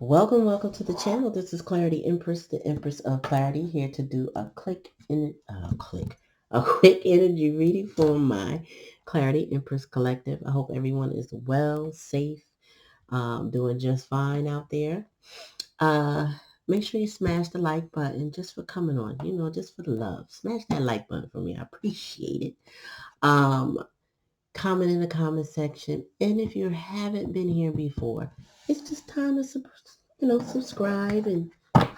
Welcome to the channel. This is Clarityempress, the Empress of Clarity, here to do a quick energy reading for my Clarityempress collective. I hope everyone is well, safe, doing just fine out there. Uh, Make sure you smash the like button just for coming on, just for the love. Smash that like button for me. I appreciate it. Um, Comment in the comment section. And if you haven't been here before, it's just time to subscribe and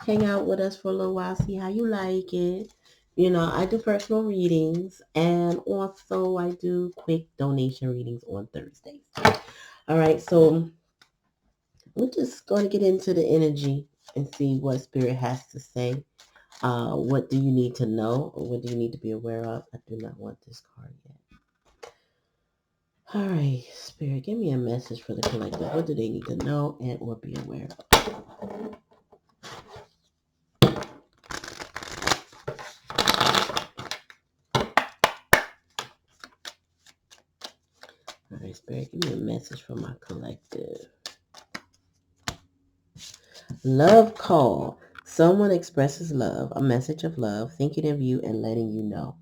hang out with us for a little while, see how you like it. I do personal readings and also I do quick donation readings on Thursdays. All right, so we're just going to get into the energy and see what Spirit has to say. What do you need to know, or what do you need to be aware of? I do not want this card yet. All right, Spirit, give me a message for the collective. What do they need to know and or be aware of? All right, Spirit, give me a message for my collective. Love call. Someone expresses love, a message of love, thinking of you and letting you know.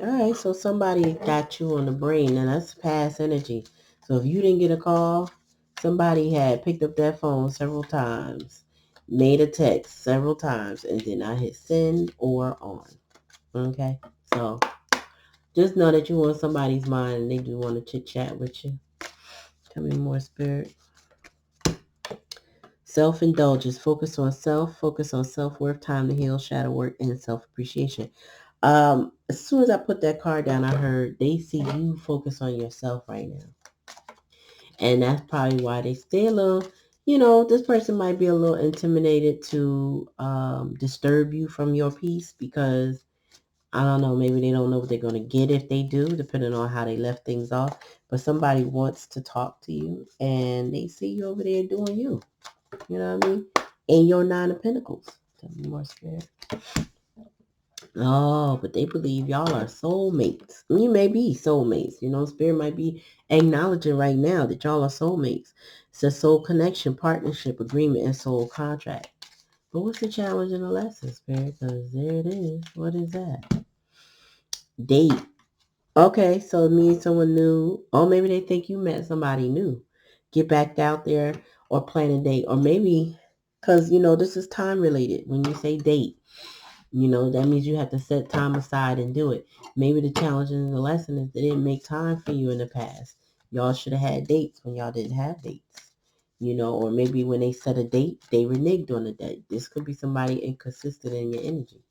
All right, so somebody got you on the brain, and that's past energy. So if you didn't get a call, somebody had picked up that phone several times, made a text several times, and did not hit send or on. Okay, so just know that you on somebody's mind and they do want to chit chat with you. Tell me more, Spirit. Self-indulgence. Focus on self. Focus on self-worth, time to heal, shadow work, and self-appreciation. As soon as I put that card down, I heard they see you focus on yourself right now. And that's probably why they stay a little, this person might be a little intimidated to disturb you from your peace because I don't know, maybe they don't know what they're going to get if they do, depending on how they left things off. But somebody wants to talk to you and they see you over there doing you. You know what I mean? In your Nine of Pentacles. Tell me more, Spirit. Oh, but they believe y'all are soulmates. You may be soulmates. Spirit might be acknowledging right now that y'all are soulmates. It's a soul connection, partnership, agreement, and soul contract. But what's the challenge and the lesson, Spirit? Because there it is. What is that? Date. Okay, so it means someone new, or maybe they think you met somebody new. Get back out there or plan a date. Or maybe, because, this is time related. When you say date, that means you have to set time aside and do it. Maybe the challenge and the lesson is they didn't make time for you in the past. Y'all should have had dates when y'all didn't have dates. Or maybe when they set a date, they reneged on the date. This could be somebody inconsistent in your energy.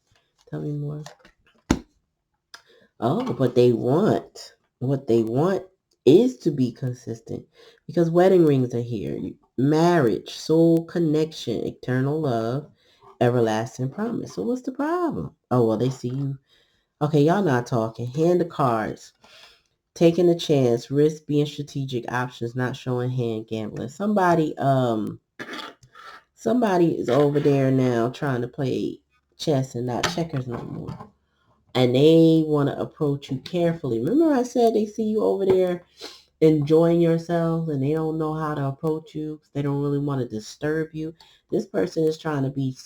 Tell me more. Oh, but what they want is to be consistent because wedding rings are here. Marriage, soul connection, eternal love, everlasting promise. So what's the problem? Oh, well, they see you. Okay, y'all not talking. Hand the cards. Taking a chance, risk being strategic, options, not showing hand, gambling. Somebody is over there now trying to play chess and not checkers no more. And they want to approach you carefully. Remember I said they see you over there enjoying yourself and they don't know how to approach you. They don't really want to disturb you. This person is trying to be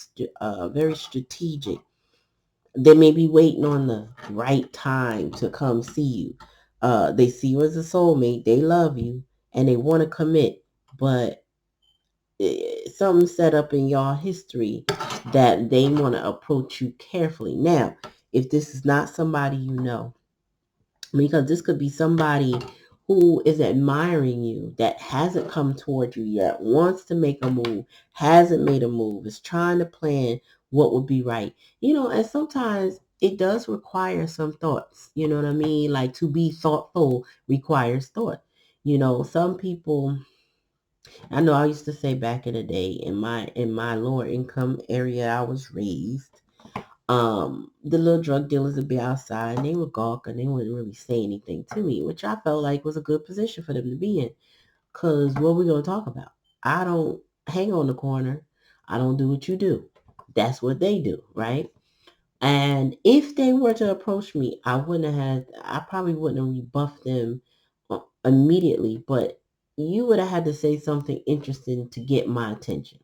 very strategic. They may be waiting on the right time to come see you. They see you as a soulmate. They love you and they want to commit. But something set up in y'all history that they want to approach you carefully. Now, if this is not somebody you know, because this could be somebody who is admiring you that hasn't come toward you yet, wants to make a move, hasn't made a move, is trying to plan what would be right. And sometimes it does require some thoughts. You know what I mean? Like to be thoughtful requires thought. Some people, I know I used to say back in the day in my lower income area I was raised, the little drug dealers would be outside and they would gawk and they wouldn't really say anything to me, which I felt like was a good position for them to be in. Because what we going to talk about? I don't hang on the corner. I don't do what you do. That's what they do, right? And if they were to approach me, I probably wouldn't have rebuffed them immediately, but you would have had to say something interesting to get my attention.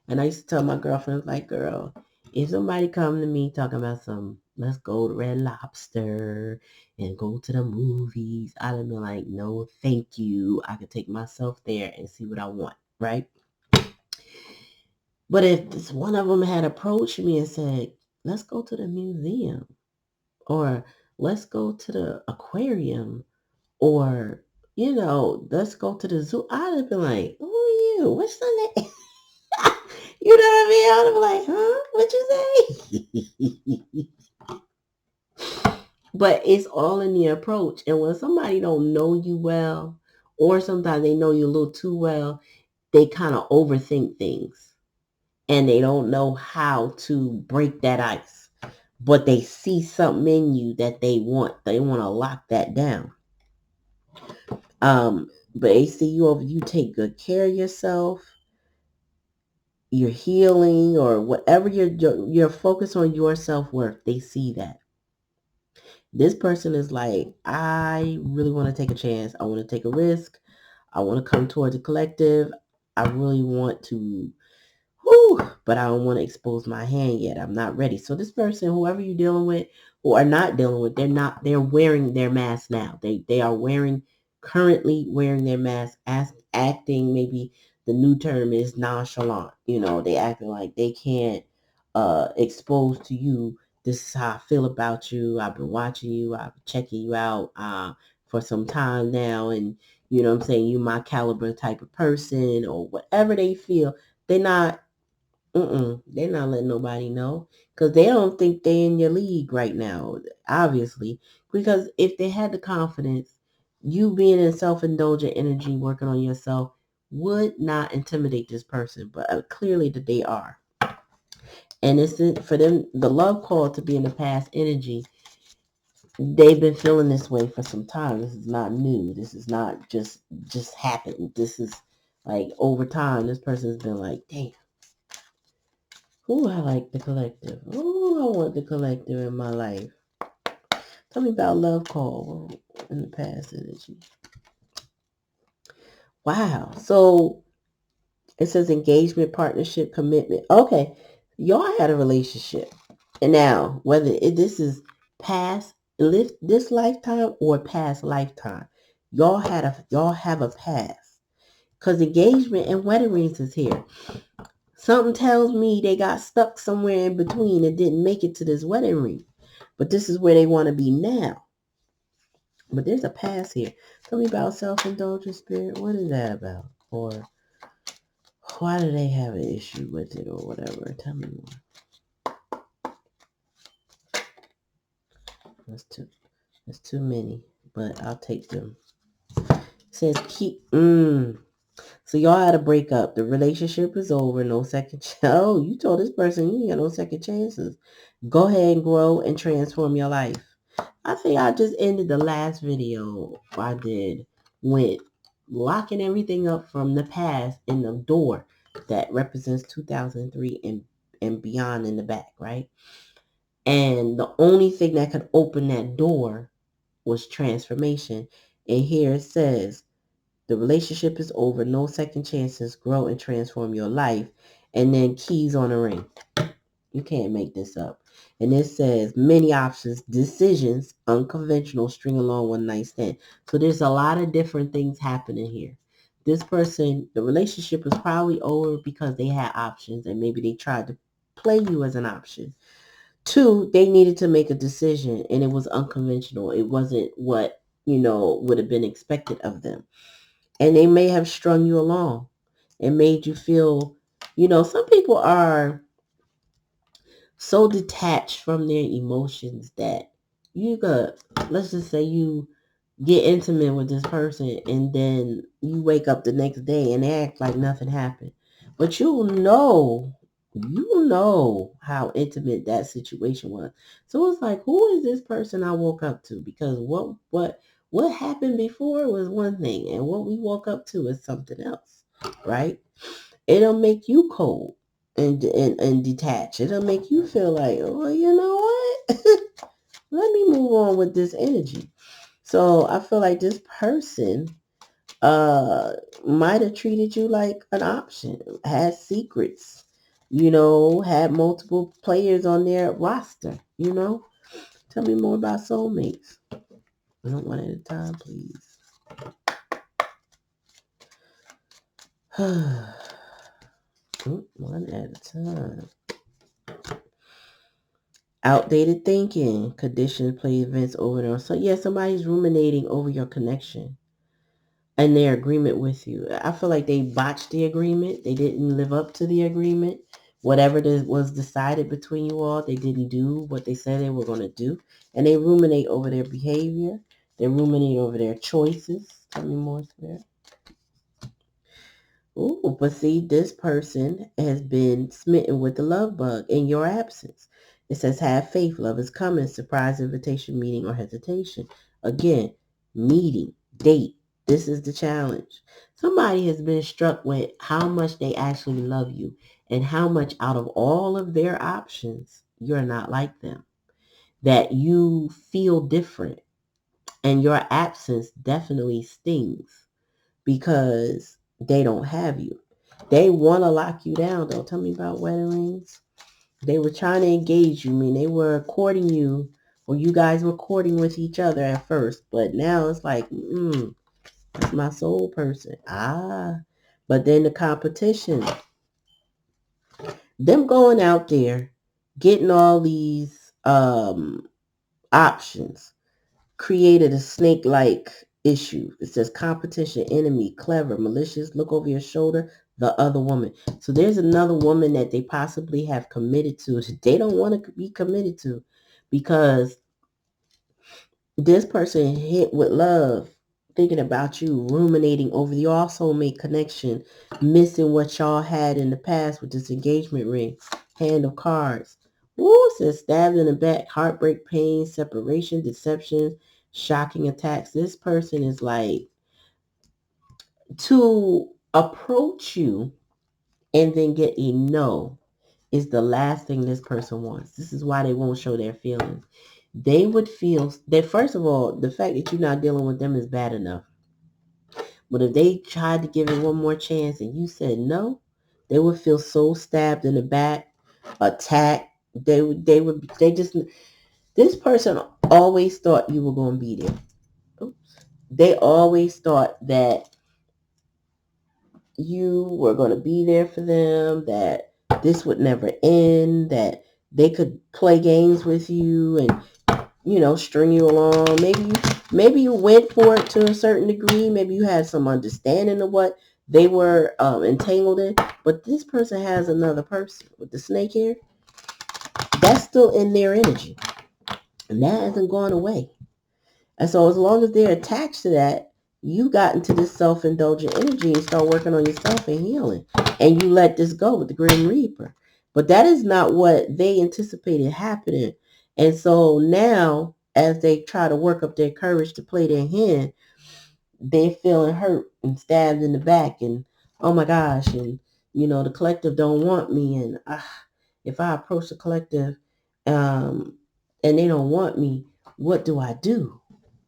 And I used to tell my girlfriend, like, girl, if somebody come to me talking about let's go to Red Lobster and go to the movies, I'd have been like, no, thank you. I could take myself there and see what I want, right? But if this one of them had approached me and said, let's go to the museum, or let's go to the aquarium, or, let's go to the zoo, I'd have been like, who are you? What's the name? You know what I mean? I'd be like, huh? What you say? But it's all in the approach. And when somebody don't know you well, or sometimes they know you a little too well, they kind of overthink things. And they don't know how to break that ice. But they see something in you that they want. They want to lock that down. But they see you take good care of yourself. You're healing, or whatever you're focused on your self-worth. They see that. This person is like, I really want to take a chance. I want to take a risk. I want to come towards a collective. I really want to, but I don't want to expose my hand yet. I'm not ready. So this person, whoever you're dealing with or are not dealing with, they're wearing their mask now. They are currently wearing their mask, acting, maybe the new term is nonchalant. They acting like they can't expose to you, this is how I feel about you. I've been watching you. I've been checking you out for some time now. And, what I'm saying, you my caliber type of person, or whatever they feel. They're not letting nobody know, because they don't think they're in your league right now, obviously. Because if they had the confidence, you being in self-indulgent energy, working on yourself, would not intimidate this person. But clearly that they are. And it's for them, the love call to be in the past energy. They've been feeling this way for some time. This is not new. This is not just happened. This is like over time. This person's been like, damn, who I like the collective. Oh, I want the collective in my life. Tell me about love call in the past energy. Wow. So it says engagement, partnership, commitment. Okay. Y'all had a relationship. And now, whether this is past this lifetime or past lifetime, y'all have a past. Because engagement and wedding rings is here. Something tells me they got stuck somewhere in between and didn't make it to this wedding ring. But this is where they want to be now. But there's a past here. Tell me about self-indulgent spirit. What is that about? Or why do they have an issue with it, or whatever? Tell me more. That's too many, but I'll take them. It says keep. So y'all had a breakup. The relationship is over. No second chance. Oh, you told this person you ain't got no second chances. Go ahead and grow and transform your life. I think I just ended the last video I did with locking everything up from the past in the door that represents 2003 and beyond in the back, right? And the only thing that could open that door was transformation. And here it says, the relationship is over. No second chances. Grow and transform your life. And then keys on a ring. You can't make this up. And it says many options, decisions, unconventional, string along, one night stand. So there's a lot of different things happening here. This person, the relationship was probably over because they had options and maybe they tried to play you as an option. 2, they needed to make a decision and it was unconventional. It wasn't what, would have been expected of them. And they may have strung you along and made you feel, some people are so detached from their emotions that you could, let's just say you get intimate with this person and then you wake up the next day and they act like nothing happened. But you know how intimate that situation was. So it's like, who is this person I woke up to? Because what happened before was one thing and what we woke up to is something else, right? It'll make you cold and detached. It'll make you feel like, oh, you know what? Let me move on with this energy. So I feel like this person might have treated you like an option, has secrets, had multiple players on their roster, Tell me more about soulmates. One at a time, please. One at a time. Outdated thinking, conditioned play events over and over. So yeah, somebody's ruminating over your connection and their agreement with you. I feel like they botched the agreement. They didn't live up to the agreement. Whatever was decided between you all, they didn't do what they said they were going to do. And they ruminate over their behavior. They ruminate over their choices. Tell me more, Spirit. Ooh, but see, this person has been smitten with the love bug in your absence. It says, have faith, love is coming, surprise invitation, meeting, or hesitation. Again, meeting, date. This is the challenge. Somebody has been struck with how much they actually love you and how much out of all of their options, you're not like them. That you feel different and your absence definitely stings because they don't have you. They want to lock you down, though. Tell me about wedding rings. They were trying to engage you. I mean, they were courting you, or you guys were courting with each other at first. But now it's like, that's my soul person. But then the competition. Them going out there, getting all these options, created a snake-like issue. It says competition, enemy, clever, malicious, look over your shoulder, the other woman. So there's another woman that they possibly have committed to that they don't want to be committed to because this person hit with love, thinking about you, ruminating over the all soulmate connection, missing what y'all had in the past with this engagement ring, hand of cards. Woo, says stabbed in the back, heartbreak, pain, separation, deception, shocking attacks. This person is like to approach you and then get a no is the last thing this person wants. This is why they won't show their feelings. They would feel that, first of all, the fact that you're not dealing with them is bad enough. But if they tried to give it one more chance and you said no, they would feel so stabbed in the back, attacked. This person always thought you were going to be there. Oops. They always thought that you were going to be there for them, that this would never end, that they could play games with you and string you along. Maybe you went for it to a certain degree. Maybe you had some understanding of what they were entangled in. But this person has another person with the snake hair. That's still in their energy. And that hasn't gone away. And so as long as they're attached to that, you got into this self-indulgent energy and start working on yourself and healing. And you let this go with the Grim Reaper. But that is not what they anticipated happening. And so now, as they try to work up their courage to play their hand, they're feeling hurt and stabbed in the back. And, oh my gosh, and, the collective don't want me. And if I approach the collective and they don't want me, what do I do?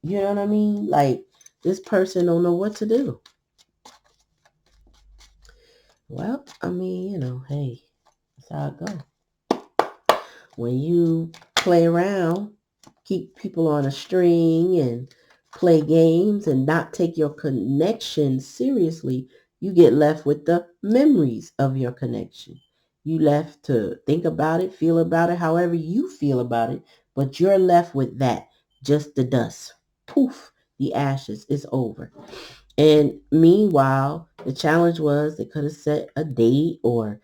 You know what I mean? Like, this person don't know what to do. Well, I mean, hey, that's how it goes. When you play around, keep people on a string and play games and not take your connection seriously, you get left with the memories of your connection. You left to think about it, feel about it, however you feel about it, but you're left with that, just the dust. Poof, the ashes is over. And meanwhile, the challenge was they could have set a date, or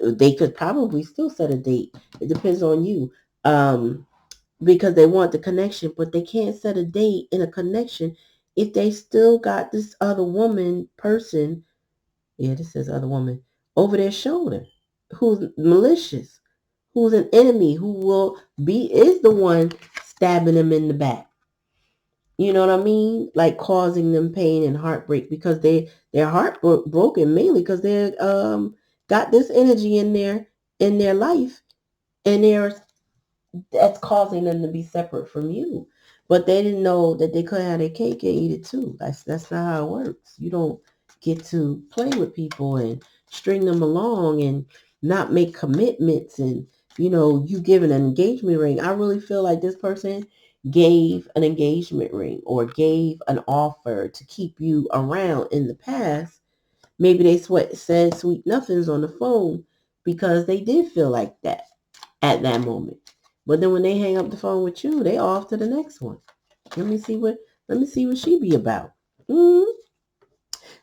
they could probably still set a date. It depends on you. Because they want the connection, but they can't set a date in a connection if they still got this other person, this says other woman, over their shoulder, who's malicious, who's an enemy, who is the one stabbing them in the back. You know what I mean? Like causing them pain and heartbreak because their heart broken mainly because they got this energy in their life, and that's causing them to be separate from you. But they didn't know that they could have their cake and eat it too. That's not how it works. You don't get to play with people and string them along and not make commitments and, you giving an engagement ring. I really feel like this person gave an engagement ring or gave an offer to keep you around in the past. Maybe they said sweet nothings on the phone because they did feel like that at that moment. But then when they hang up the phone with you, they off to the next one. Let me see what she be about. Mm,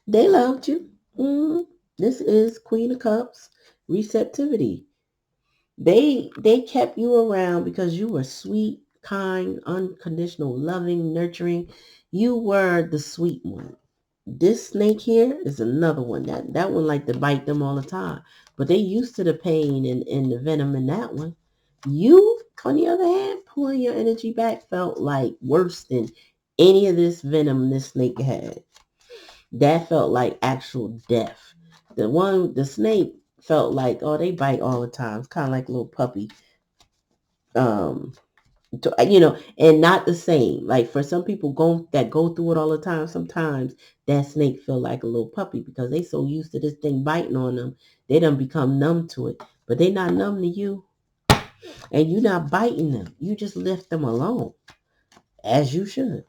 they loved you. Mm, this is Queen of Cups, receptivity. They kept you around because you were sweet, kind, unconditional, loving, nurturing. You were the sweet one. This snake here is another one. That one like to bite them all the time. But they used to the pain and the venom in that one. You, on the other hand, pulling your energy back felt like worse than any of this venom this snake had. That felt like actual death. The snake felt like, oh, they bite all the time. It's kind of like a little puppy. Um, and not the same. Like for some people go through it all the time, sometimes that snake feel like a little puppy because they so used to this thing biting on them, they done become numb to it. But they not numb to you, and you not biting them. You just left them alone, as you should.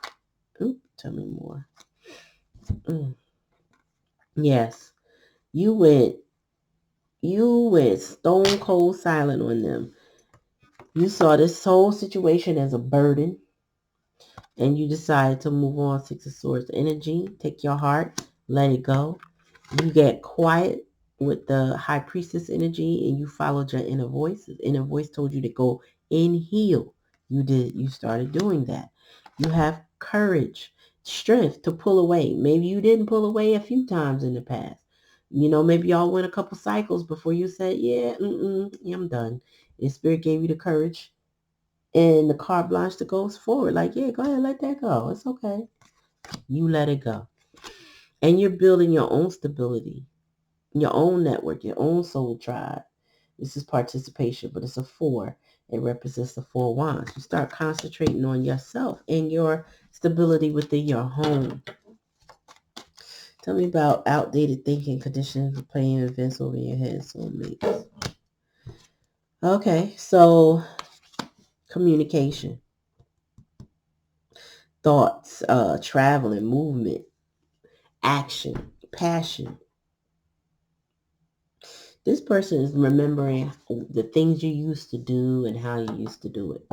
Ooh, tell me more. Mm. Yes, you went stone cold silent on them. You saw this whole situation as a burden, and you decide to move on. Six of Swords energy. Take your heart, let it go. You get quiet with the High Priestess energy, and you followed your inner voice. The inner voice told you to go in, heal. You did. You started doing that. You have courage, strength to pull away. Maybe you didn't pull away a few times in the past. Maybe y'all went a couple cycles before you said, yeah, yeah, I'm done. And Spirit gave you the courage and the carte blanche to go forward. Like, yeah, go ahead, let that go. It's okay. You let it go. And you're building your own stability, your own network, your own soul tribe. This is participation, but it's a 4. It represents the 4 wands. You start concentrating on yourself and your stability within your home. Tell me about outdated thinking conditions for playing events over your head, soulmates. Okay, so communication, thoughts, traveling, movement, action, passion. This person is remembering the things you used to do and how you used to do it.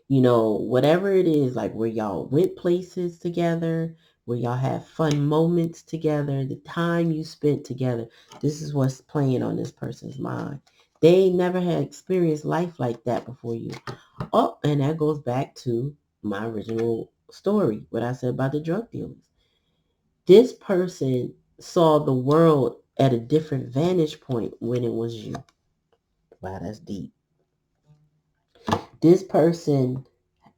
Whatever it is, like where y'all went places together, where y'all have fun moments together, the time you spent together. This is what's playing on this person's mind. They never had experienced life like that before you. Oh, and that goes back to my original story, what I said about the drug dealers. This person saw the world at a different vantage point when it was you. Wow, that's deep. This person,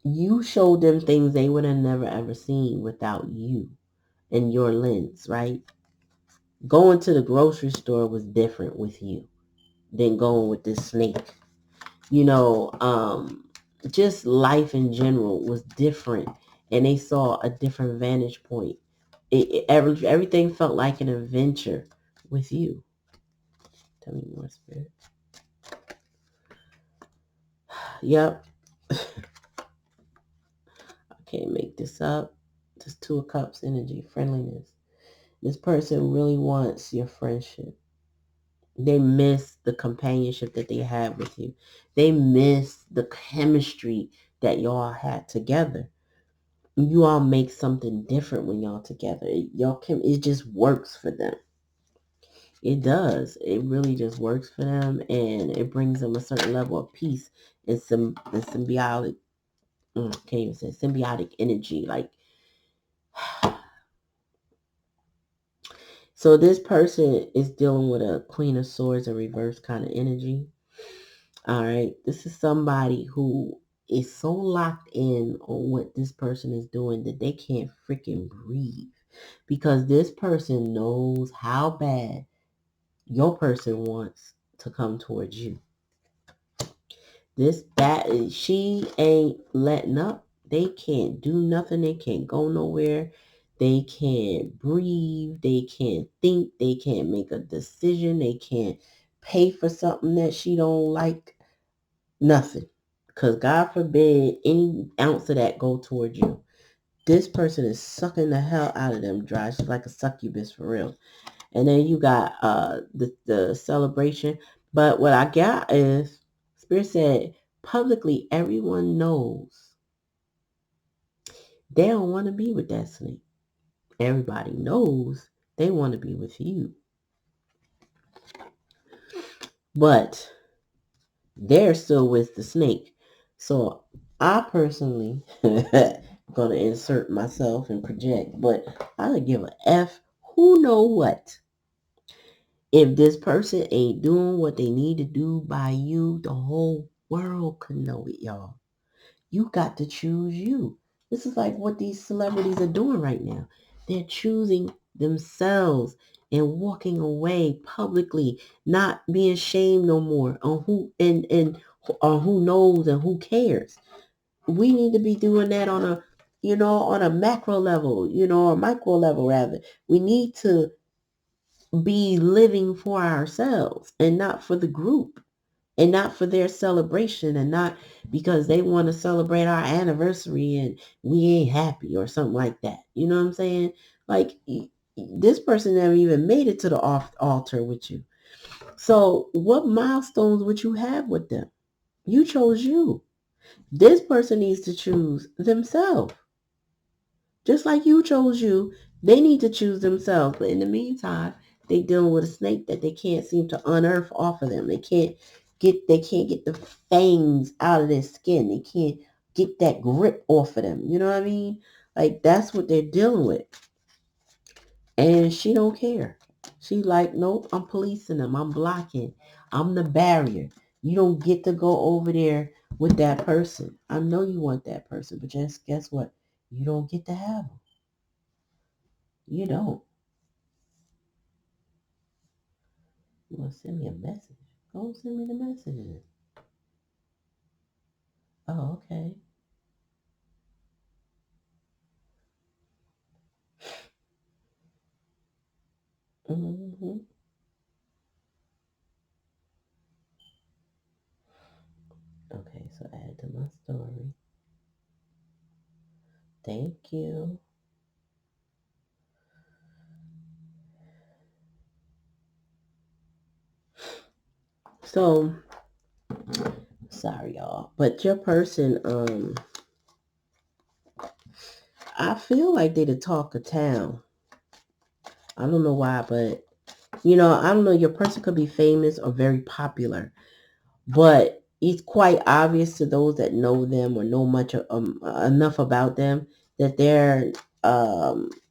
you showed them things they would have never ever seen without you and your lens, right? Going to the grocery store was different with you than going with this snake. Just life in general was different, and they saw a different vantage point. Everything felt like an adventure with you. Tell me more, Spirit. Yep. I can't make this up. Just 2 of Cups energy, friendliness. This person really wants your friendship. They miss the companionship that they have with you. They miss the chemistry that y'all had together. You all make something different when y'all together. It just works for them. It does. It really just works for them, and it brings them a certain level of peace and symbiotic. Can't even say symbiotic energy. Like, so this person is dealing with a Queen of Swords in reverse kind of energy. All right. This is somebody who is so locked in on what this person is doing that they can't freaking breathe, because this person knows how bad your person wants to come towards you. She ain't letting up. They can't do nothing. They can't go nowhere. They can't breathe. They can't think. They can't make a decision. They can't pay for something that she don't like. Nothing. Because God forbid any ounce of that go towards you. This person is sucking the hell out of them dry. She's like a succubus for real. And then you got the celebration. But what I got is, Spirit said, publicly everyone knows they don't want to be with that snake. Everybody knows they want to be with you. But they're still with the snake. So I personally gonna insert myself and project, but I would give a F who know what. If this person ain't doing what they need to do by you, the whole world could know it, y'all. You got to choose you. This is like what these celebrities are doing right now. They're choosing themselves and walking away publicly, not being shamed no more on who and on who knows and who cares. We need to be doing that on a on a macro level, or micro level rather. We need to be living for ourselves and not for the group and not for their celebration and not because they want to celebrate our anniversary and we ain't happy or something like that. You know what I'm saying? Like this person never even made it to the altar with you. So what milestones would you have with them? You chose you. This person needs to choose themselves. Just like you chose you, they need to choose themselves. But in the meantime, they dealing with a snake that they can't seem to unearth off of them. They can't get the fangs out of their skin. They can't get that grip off of them. You know what I mean? Like that's what they're dealing with. And she don't care. She like, nope, I'm policing them. I'm blocking. I'm the barrier. You don't get to go over there with that person. I know you want that person, but just guess what? You don't get to have them. You don't. You want to send me a message? Go send me the messages. Oh, okay. Mm-hmm. Okay, so add to my story. Thank you. So, sorry y'all, but your person, I feel like they the talk of town. I don't know why, but I don't know. Your person could be famous or very popular, but it's quite obvious to those that know them or know much enough about them that they're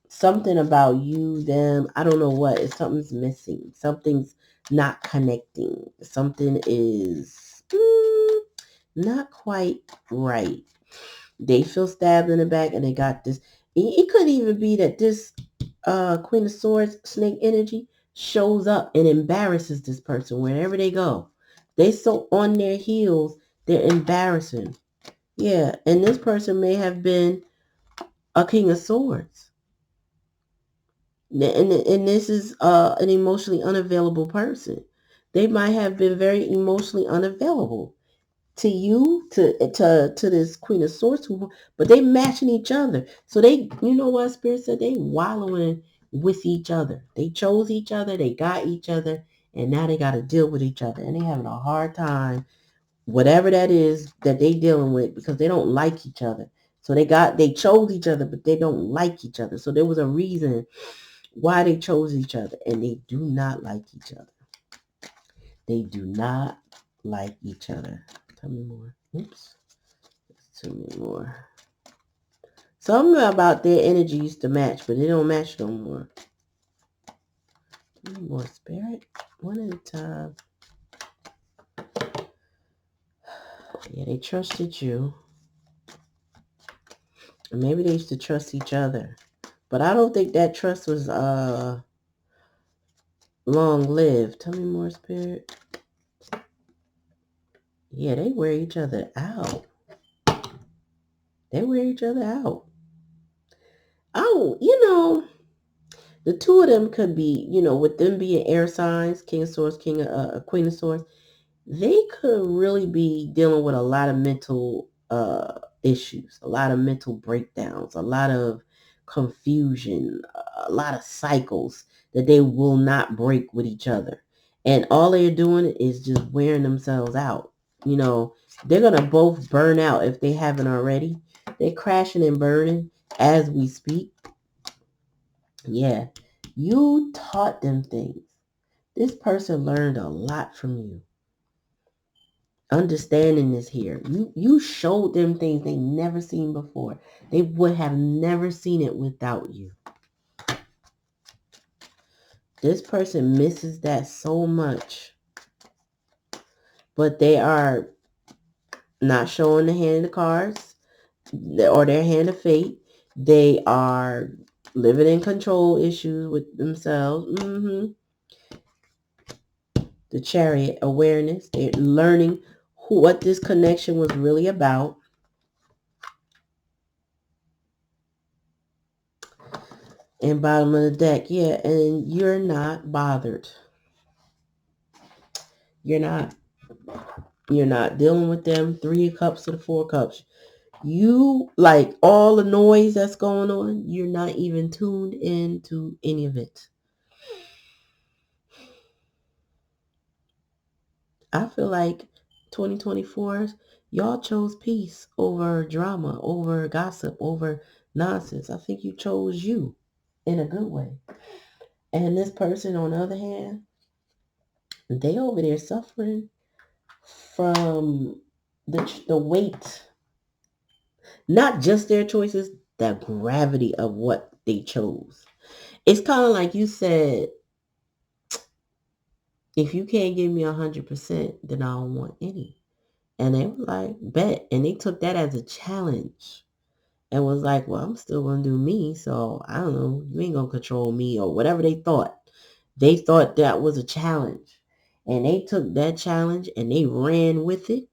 something about you, them. I don't know what. Something's missing. Something's not connecting. Something is not quite right. They feel stabbed in the back, and they got this. It could even be that this Queen of Swords snake energy shows up and embarrasses this person wherever they go. They so on their heels, they're embarrassing. Yeah, and this person may have been a King of Swords. And this is an emotionally unavailable person. They might have been very emotionally unavailable to you, to this Queen of Swords, but they matching each other. So they, what Spirit said, they wallowing with each other. They chose each other, they got each other, and now they got to deal with each other, and they having a hard time, whatever that is that they dealing with, because they don't like each other. So they chose each other, but they don't like each other. So there was a reason why they chose each other, and they do not like each other. They do not like each other. Tell me more. Oops. Tell me more. Something about their energy used to match, but they don't match no more. Tell me more, Spirit. One at a time. Yeah, they trusted you. And maybe they used to trust each other. But I don't think that trust was long-lived. Tell me more, Spirit. Yeah, they wear each other out. They wear each other out. Oh, The two of them could be, with them being air signs, King of Swords, Queen of Swords, they could really be dealing with a lot of mental issues, a lot of mental breakdowns, a lot of confusion, a lot of cycles that they will not break with each other. And all they're doing is just wearing themselves out. They're going to both burn out if they haven't already. They're crashing and burning as we speak. Yeah, you taught them things. This person learned a lot from you. Understanding is here. You showed them things they never seen before. They would have never seen it without you. This person misses that so much. But they are not showing the hand of cards or their hand of fate. They are living in control issues with themselves. The Chariot awareness. They're learning what this connection was really about. And bottom of the deck, yeah, and you're not bothered. You're not. You're not dealing with them. 3 of Cups to the 4 of Cups. You, like all the noise that's going on, you're not even tuned into any of it. I feel like 2024, y'all chose peace over drama, over gossip, over nonsense. I think you chose you in a good way. And this person, on the other hand, they over there suffering from the weight, not just their choices, the gravity of what they chose. It's kind of like you said, if you can't give me 100%, then I don't want any. And they were like, bet. And they took that as a challenge and was like, well, I'm still going to do me. So I don't know. You ain't going to control me or whatever they thought. They thought that was a challenge. And they took that challenge and they ran with it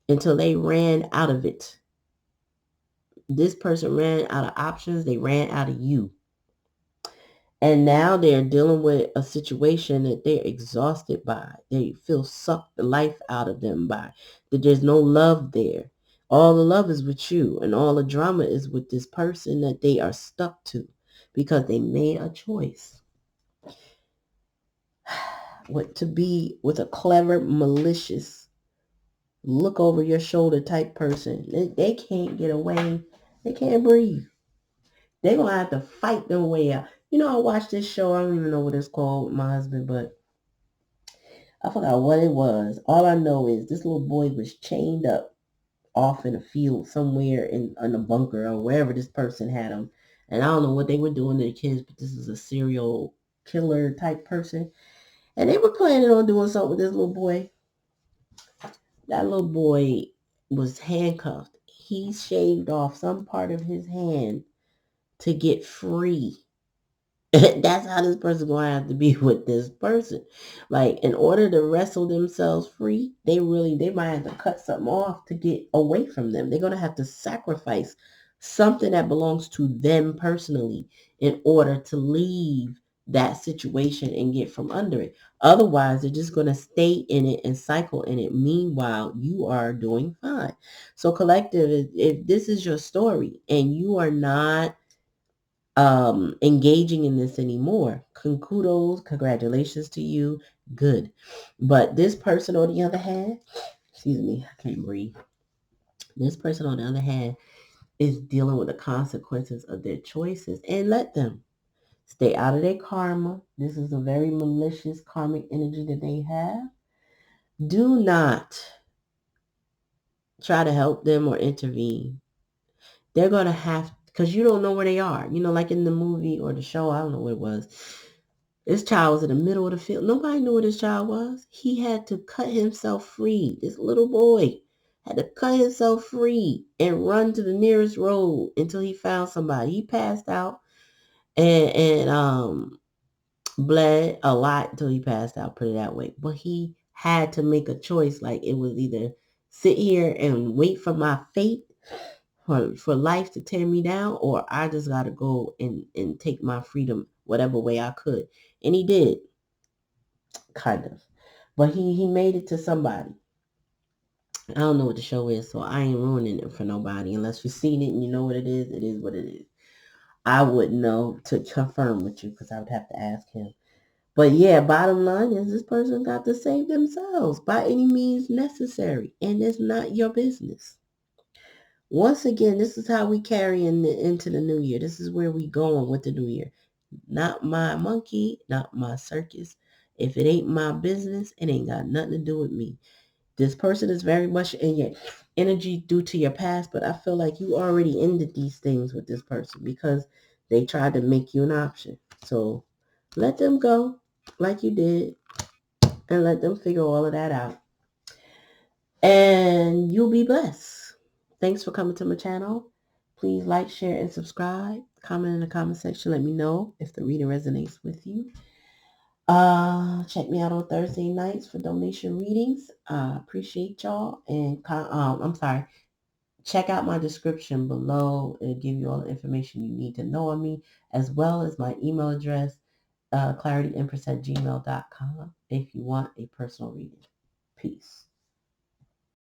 until they ran out of it. This person ran out of options. They ran out of you. And now they're dealing with a situation that they're exhausted by. They feel sucked the life out of them by. That there's no love there. All the love is with you. And all the drama is with this person that they are stuck to. Because they made a choice. To be with a clever, malicious, look over your shoulder type person. They can't get away. They can't breathe. They're going to have to fight their way out. I watched this show. I don't even know what it's called with my husband, but I forgot what it was. All I know is this little boy was chained up off in a field somewhere in a bunker or wherever this person had him. And I don't know what they were doing to the kids, but this is a serial killer type person. And they were planning on doing something with this little boy. That little boy was handcuffed. He shaved off some part of his hand to get free. That's how this person going to have to be with this person. Like, in order to wrestle themselves free, they might have to cut something off to get away from them. They're going to have to sacrifice something that belongs to them personally in order to leave that situation and get from under it. Otherwise, they're just going to stay in it and cycle in it. Meanwhile, you are doing fine. So collective, if this is your story and you are not engaging in this anymore, kudos, congratulations to you, good. But this person on the other hand, excuse me, I can't breathe. This person on the other hand is dealing with the consequences of their choices, and let them stay out of their karma. This is a very malicious karmic energy that they have. Do not try to help them or intervene. They're going to have, because you don't know where they are. Like in the movie or the show, I don't know what it was. This child was in the middle of the field. Nobody knew where this child was. He had to cut himself free. This little boy had to cut himself free and run to the nearest road until he found somebody. He passed out and bled a lot until he passed out, put it that way. But he had to make a choice. Like, it was either sit here and wait for my fate, for life to tear me down, or I just got to go and take my freedom whatever way I could. And he did, kind of. But he made it to somebody. I don't know what the show is, so I ain't ruining it for nobody. Unless you've seen it and you know what it is what it is. I wouldn't know to confirm with you because I would have to ask him. But yeah, bottom line is this person got to save themselves by any means necessary. And it's not your business. Once again, this is how we carry into the new year. This is where we going with the new year. Not my monkey, not my circus. If it ain't my business, it ain't got nothing to do with me. This person is very much in your energy due to your past, but I feel like you already ended these things with this person because they tried to make you an option. So let them go like you did and let them figure all of that out. And you'll be blessed. Thanks for coming to my channel. Please like, share, and subscribe. Comment in the comment section. Let me know if the reading resonates with you. Check me out on Thursday nights for donation readings. Appreciate y'all. And check out my description below. It'll give you all the information you need to know on me, as well as my email address, clarityempress@gmail.com, if you want a personal reading. Peace.